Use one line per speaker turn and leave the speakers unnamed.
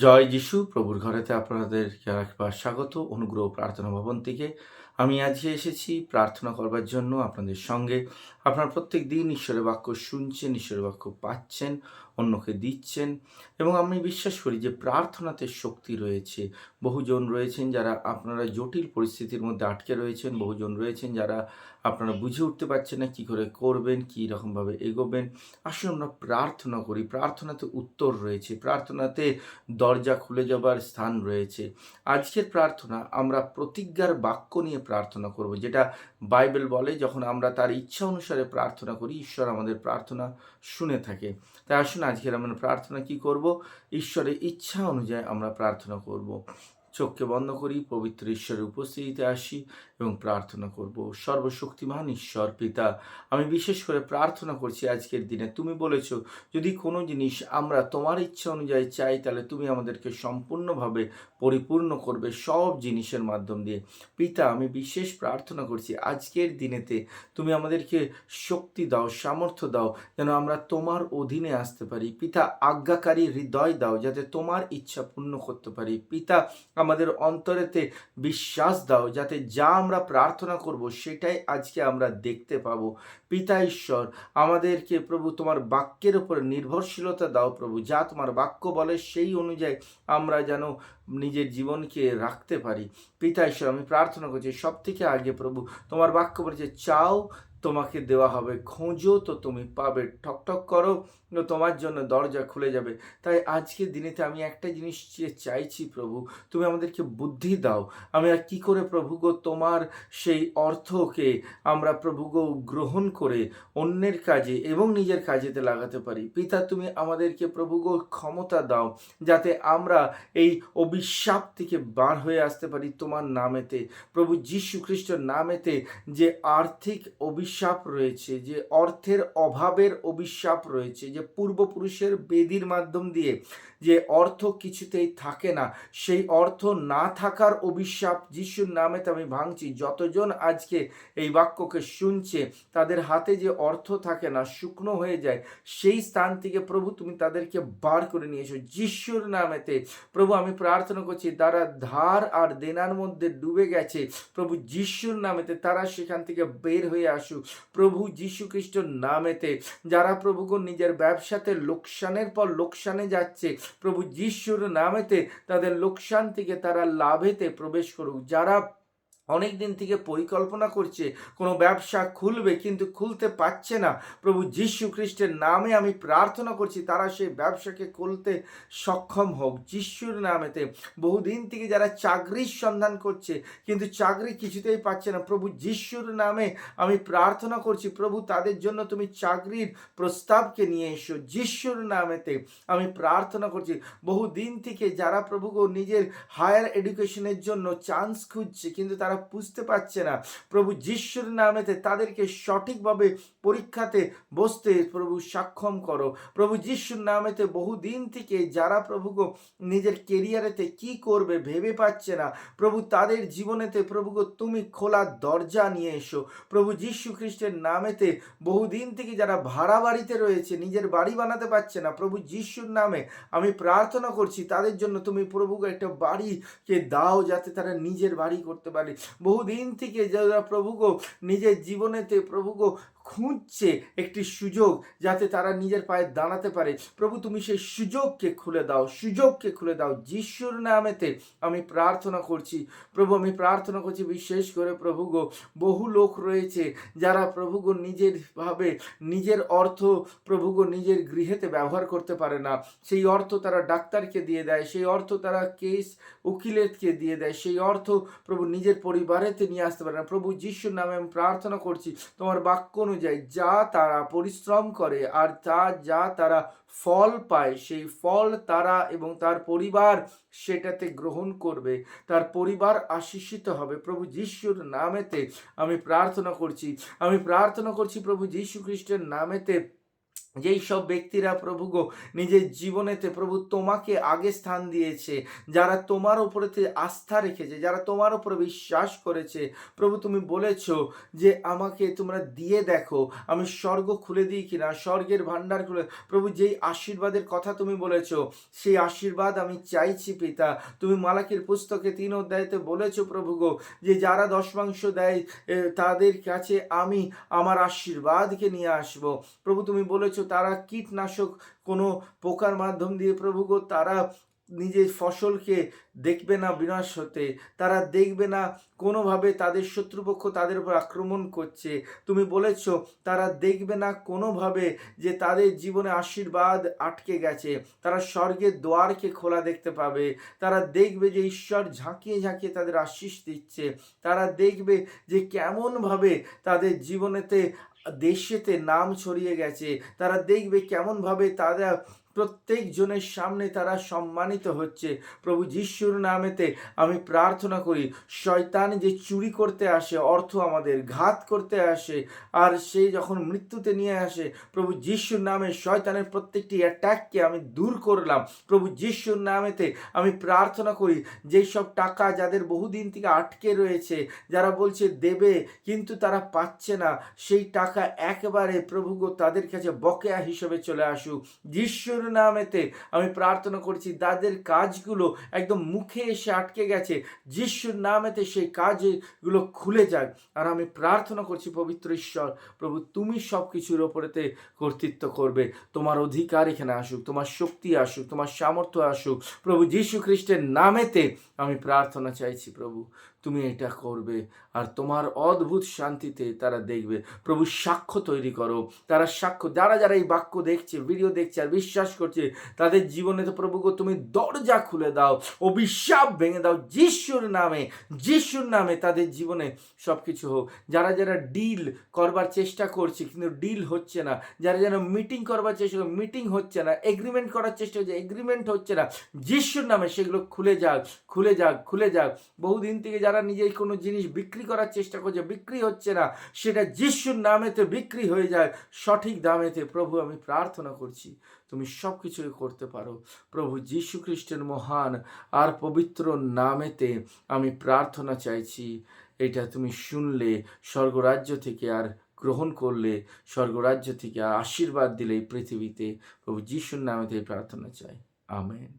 জয় যিশু প্রভুর ঘরেতে আপনাদেরকে একবার স্বাগত। অনুগ্রহ প্রার্থনা ভবন থেকে আমি আজকে এসেছি প্রার্থনা করবার জন্য আপনাদের সঙ্গে। আপনারা প্রত্যেক দিন ঈশ্বরের বাক্য শুনছেন, ঈশ্বরের বাক্য পাচ্ছেন, অন্যকে দিচ্ছেন এবং আমি বিশ্বাস করি যে প্রার্থনাতে শক্তি রয়েছে। বহুজন রয়েছেন যারা আপনারা জটিল পরিস্থিতির মধ্যে আটকে রয়েছেন, বহুজন রয়েছেন যারা আপনারা বুঝে উঠতে পারছেন না কী করে করবেন, কী রকমভাবে এগোবেন। আসুন আমরা প্রার্থনা করি। প্রার্থনাতে উত্তর রয়েছে, প্রার্থনাতে দরজা খুলে যাবার স্থান রয়েছে। আজকের প্রার্থনা আমরা প্রতিজ্ঞার বাক্য নিয়ে প্রার্থনা করব, যেটা বাইবেল বলে যখন আমরা তার ইচ্ছা অনুসারে প্রার্থনা করি ঈশ্বর আমাদের প্রার্থনা শুনে থাকে। তাই আসুন আজকের আমরা প্রার্থনা কি করব, ঈশ্বরের ইচ্ছা অনুযায়ী আমরা প্রার্থনা করব। চোখকে বন্ধ করি, পবিত্র ঈশ্বরের উপস্থিতিতে আসি এবং প্রার্থনা করব। সর্বশক্তিমান ঈশ্বর পিতা, আমি বিশেষ করে প্রার্থনা করছি আজকের দিনে। তুমি বলেছ যদি কোনো জিনিস আমরা তোমার ইচ্ছা অনুযায়ী চাই তাহলে তুমি আমাদেরকে সম্পূর্ণভাবে পরিপূর্ণ করবে সব জিনিসের মাধ্যম দিয়ে। পিতা, আমি বিশেষ প্রার্থনা করছি আজকের দিনেতে তুমি আমাদেরকে শক্তি দাও, সামর্থ্য দাও, যেন আমরা তোমার অধীনে আসতে পারি। পিতা, আজ্ঞাকারী হৃদয় দাও যাতে তোমার ইচ্ছা পূর্ণ করতে পারি। পিতা, আমাদের অন্তরেতে বিশ্বাস দাও যাতে যা আমরা প্রার্থনা করব সেটাই আজকে আমরা দেখতে পাবো। পিতা ঈশ্বর, আমাদেরকে প্রভু তোমার বাক্যের উপরে নির্ভরশীলতা দাও প্রভু, যা তোমার বাক্য বলে সেই অনুযায়ী আমরা যেন নিজের জীবনকে রাখতে পারি। পিতা ঈশ্বর, আমি প্রার্থনা করছি সব থেকে আগে প্রভু তোমার বাক্য বলেছে চাও তোমাকে দেওয়া হবে, খোঁজো তো তুমি পাবে, ঠকঠক করো তো তোমার জন্য দরজা খুলে যাবে। তাই আজকের দিনেতে আমি একটা জিনিস চাইছি প্রভু, তুমি আমাদেরকে বুদ্ধি দাও। আমি আর কী করে প্রভু গো তোমার সেই অর্থকে আমরা প্রভু গো গ্রহণ করে অন্যের কাজে এবং নিজের কাজেতে লাগাতে পারি। পিতা, তুমি আমাদেরকে প্রভু গো ক্ষমতা দাও যাতে আমরা এই অভিশাপ থেকে বার হয়ে আসতে পারি তোমার নামেতে। প্রভু যীশু খ্রিস্টের নামেতে যে আর্থিক অভিশাপ রয়েছে, যে অর্থের অভাবের অভিশাপ রয়েছে, যে পূর্বপুরুষের বেদির মাধ্যম দিয়ে যে অর্থ কিছুতেই থাকে না, সেই অর্থ না থাকার অভিশাপ যিশুর নামেতে আমি ভাঙছি। যতজন আজকে এই বাক্যকে শুনছে তাদের হাতে যে অর্থ থাকে না, শুকনো হয়ে যায়, সেই স্থান থেকে প্রভু তুমি তাদেরকে বার করে নিয়ে এসো যিশুর নামেতে। প্রভু, আমি প্রার্থনা করছি যারা ধার আর দেনার মধ্যে ডুবে গেছে প্রভু যিশুর নামেতে তারা সেখান থেকে বের হয়ে আসুক প্রভু যীশু খ্রিস্টের নামেতে। যারা প্রভুকে নিজের ব্যবসাতে লোকসানের পর লোকসানে যাচ্ছে প্রভু যিশুর নামেতে তাদের লোকসান থেকে তারা লাভেতে প্রবেশ করুক। যারা অনেক দিন থেকে পরিকল্পনা করছে কোনো ব্যবসা খুলবে কিন্তু খুলতে পারছে না, প্রভু যীশু খ্রিস্টের নামে আমি প্রার্থনা করছি তারা সেই ব্যবসাকে খুলতে সক্ষম হোক যিশুর নামেতে। বহুদিন থেকে যারা চাকরির সন্ধান করছে কিন্তু চাকরি কিছুতেই পাচ্ছে না, প্রভু যিশুর নামে আমি প্রার্থনা করছি প্রভু তাদের জন্য তুমি চাকরির প্রস্তাবকে নিয়ে এসো যিশুর নামেতে। আমি প্রার্থনা করছি বহুদিন থেকে যারা প্রভু নিজের হায়ার এডুকেশনের জন্য চান্স খুঁজছে কিন্তু তারা বুঝতে পারছে না, প্রভু যিশুর নামেতে তাদেরকে সঠিকভাবে পরীক্ষাতে বসতে প্রভু সক্ষম করো। প্রভু যিশুর নামেতে বহুদিন থেকে যারা প্রভু গো নিজের কেরিয়ারেতে কি করবে ভেবে পাচ্ছে না প্রভু তাদের জীবনেতে প্রভু গো তুমি খোলা দরজা নিয়ে এসো প্রভু যীশু খ্রিস্টের নামেতে। বহুদিন থেকে যারা ভাড়া বাড়িতে রয়েছে নিজের বাড়ি বানাতে পারছে না প্রভু যিশুর নামে আমি প্রার্থনা করছি তাদের জন্য তুমি প্রভু একটা বাড়িকে দাও যাতে তারা নিজের বাড়ি করতে পারে। বহুদিন থেকে যারা প্রভু গো নিজের জীবনেতে প্রভু গো খুঁজছে একটি সুযোগ যাতে তারা নিজের পায়ে দাঁড়াতে পারে প্রভু তুমি সেই সুযোগকে খুলে দাও, সুযোগকে খুলে দাও যিশুর নামেতে আমি প্রার্থনা করছি প্রভু। আমি প্রার্থনা করছি বিশেষ করে প্রভু গো বহু লোক রয়েছে যারা প্রভু গো নিজের ভাবে নিজের অর্থ প্রভু গো নিজের গৃহেতে ব্যবহার করতে পারে না, সেই অর্থ তারা ডাক্তারকে দিয়ে দেয়, সেই অর্থ তারা কেস উকিলেরকে দিয়ে দেয়, সেই অর্থ প্রভু নিজের পরিবারেতে নিয়ে আসতে পারে না। প্রভু যিশুর নামে আমি প্রার্থনা করছি তোমার বাক্য অনুযায়ী যা তারা পরিশ্রম করে আর যা তারা ফল পায় সেই ফল তারা এবং তার পরিবার সেটাতে গ্রহণ করবে, তার পরিবার আশীষিত হবে প্রভু যিশুর নামেতে আমি প্রার্থনা করছি। আমি প্রার্থনা করছি প্রভু যীশু খ্রিস্টের নামেতে যেই সব ব্যক্তিরা প্রভু গো নিজের জীবনেতে প্রভু তোমাকে আগে স্থান দিয়েছে, যারা তোমার উপরেতে আস্থা রেখেছে, যারা তোমার উপরে বিশ্বাস করেছে, প্রভু তুমি বলেছ যে আমাকে তোমরা দিয়ে দেখো আমি স্বর্গ খুলে দিই কিনা, স্বর্গের ভাণ্ডার খুলে। প্রভু যেই আশীর্বাদের কথা তুমি বলেছ সেই আশীর্বাদ আমি চাইছি পিতা। তুমি মালাকির পুস্তকে 3 অধ্যায়তে বলেছ প্রভু গো যে যারা দশমাংশ দেয় তাদের কাছে আমি আমার আশীর্বাদকে নিয়ে আসবো। প্রভু তুমি বলেছো তারা কীটনাশক কোনো পোকার মাধ্যম দিয়ে প্রভু গো তারা নিজের ফসলকে দেখবে না বিনাশ হতে, তারা দেখবে না কোনোভাবে তাদের শত্রুপক্ষ তাদের উপর আক্রমণ করছে। তুমি বলেছো তারা দেখবে না কোনোভাবে যে তাদের জীবনে আশীর্বাদ আটকে গেছে, তারা স্বর্গের দ্বারকে খোলা দেখতে পাবে। তারা দেখবে যে ঈশ্বর ঝাঁকিয়ে ঝাঁকিয়ে তাদের আশীষ দিচ্ছে। তারা দেখবে যে কেমনভাবে তাদের জীবনেতে দেশেতে নাম ছড়িয়ে গেছে। তারা দেখবে কেমনভাবে তারা প্রত্যেক জনের সামনে তারা সম্মানিত হচ্ছে। প্রভু যিশুর নামেতে আমি প্রার্থনা করি, শয়তান যে চুরি করতে আসে, অর্থ আমাদের ঘাত করতে আসে, আর সে যখন মৃত্যুতে নিয়ে আসে, প্রভু যিশুর নামে শয়তানের প্রত্যেকটি অ্যাটাককে আমি দূর করলাম। প্রভু যিশুর নামেতে আমি প্রার্থনা করি যেই সব টাকা যাদের বহুদিন থেকে আটকে রয়েছে, যারা বলছে দেবে কিন্তু তারা পাচ্ছে না, সেই টাকা একেবারে প্রভু গো তাদের কাছে বকেয়া হিসেবে চলে আসুক। যিশুর নামেতে আমি প্রার্থনা করছি তাদের কাজগুলো একদম মুখে এসে আটকে গেছে, যিশুর নামেতে সেই কাজগুলো খুলে যাক। আর আমি প্রার্থনা করছি পবিত্র ঈশ্বর প্রভু তুমি সব কিছুর ওপরেতে কর্তৃত্ব করবে, তোমার অধিকার এখানে আসুক, তোমার শক্তি আসুক, তোমার সামর্থ্য আসুক। প্রভু যীশু খ্রিস্টের নামেতে আমি প্রার্থনা চাইছি প্রভু তুমি এটা করবে, আর তোমার অদ্ভুত শান্তিতে তারা দেখবে। প্রভু সাক্ষ্য তৈরি করো, তারা সাক্ষ্য যারা যারা এই বাক্য দেখছে, ভিডিও দেখছে আর বিশ্বাস করছে, তাদের জীবনে তো প্রভু গো তুমি দরজা খুলে দাও, অভিশাপ ভেঙে দাও যিশুর নামে। যিশুর নামে তাদের জীবনে সব কিছু হোক। যারা যারা ডিল করবার চেষ্টা করছে কিন্তু ডিল হচ্ছে না, যারা যারা মিটিং করবার চেষ্টা করছে মিটিং হচ্ছে না, এগ্রিমেন্ট করার চেষ্টা হচ্ছে এগ্রিমেন্ট হচ্ছে না, যিশুর নামে সেগুলো খুলে যাক, খুলে যাক, খুলে যাক। বহুদিন থেকে যারা নিজেই কোনো জিনিস বিক্রি করার চেষ্টা করছে বিক্রি হচ্ছে না, সেটা যিশুর নামেতে বিক্রি হয়ে যায় সঠিক দামেতে। প্রভু আমি প্রার্থনা করছি তুমি সব কিছুই করতে পারো। প্রভু যীশু খ্রিস্টের মহান আর পবিত্র নামেতে আমি প্রার্থনা চাইছি, এটা তুমি শুনলে স্বর্গরাজ্য থেকে আর গ্রহণ করলে, স্বর্গরাজ্য থেকে আশীর্বাদ দিলে এই পৃথিবীতে। প্রভু যিশুর নামেতে প্রার্থনা চাই, আমেন।